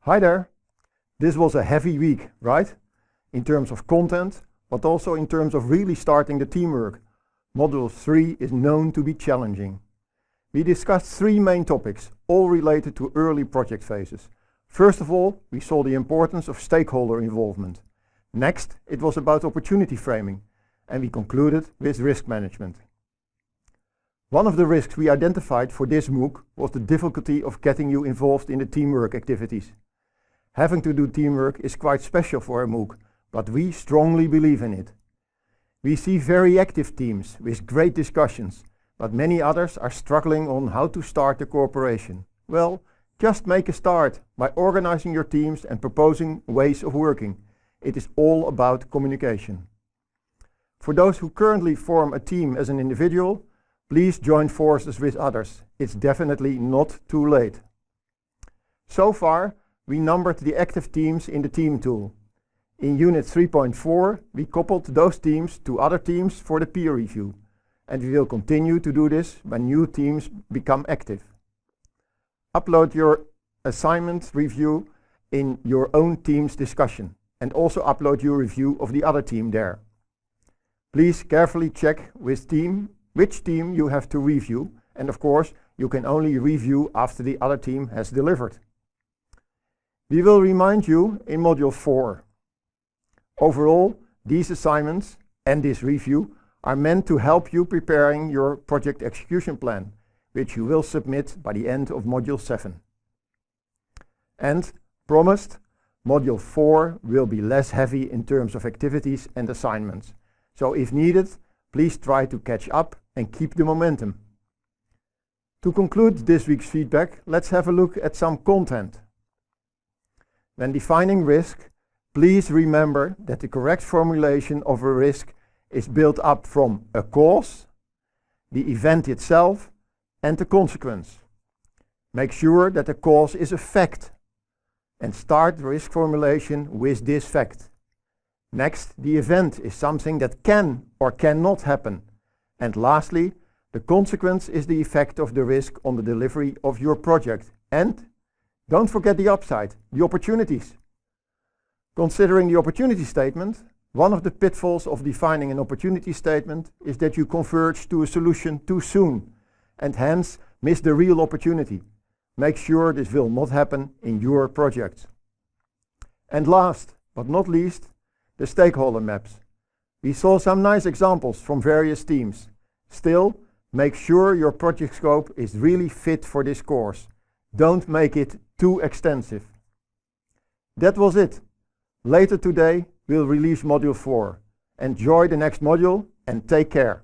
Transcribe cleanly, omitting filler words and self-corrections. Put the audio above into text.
Hi there! This was a heavy week, right? In terms of content, but also in terms of really starting the teamwork. Module 3 is known to be challenging. We discussed 3 main topics, all related to early project phases. First of all, we saw the importance of stakeholder involvement. Next, it was about opportunity framing, and we concluded with risk management. One of the risks we identified for this MOOC was the difficulty of getting you involved in the teamwork activities. Having to do teamwork is quite special for a MOOC, but we strongly believe in it. We see very active teams with great discussions, but many others are struggling on how to start the cooperation. Well, just make a start by organizing your teams and proposing ways of working. It is all about communication. For those who currently form a team as an individual, please join forces with others. It's definitely not too late. So far, we numbered the active teams in the team tool. In Unit 3.4, we coupled those teams to other teams for the peer review, and we will continue to do this when new teams become active. Upload your assignment review in your own team's discussion, and also upload your review of the other team there. Please carefully check which team you have to review, and of course, you can only review after the other team has delivered. We will remind you in Module 4. Overall, these assignments and this review are meant to help you preparing your project execution plan, which you will submit by the end of Module 7. And, promised, Module 4 will be less heavy in terms of activities and assignments. So if needed, please try to catch up and keep the momentum. To conclude this week's feedback, let's have a look at some content. When defining risk, please remember that the correct formulation of a risk is built up from a cause, the event itself, and the consequence. Make sure that the cause is a fact, and start the risk formulation with this fact. Next, the event is something that can or cannot happen. And lastly, the consequence is the effect of the risk on the delivery of your project. And don't forget the upside, the opportunities. Considering the opportunity statement, one of the pitfalls of defining an opportunity statement is that you converge to a solution too soon and hence miss the real opportunity. Make sure this will not happen in your project. And last but not least, the stakeholder maps. We saw some nice examples from various teams. Still, make sure your project scope is really fit for this course. Don't make it too extensive. That was it. Later today, we'll release Module 4. Enjoy the next module and take care.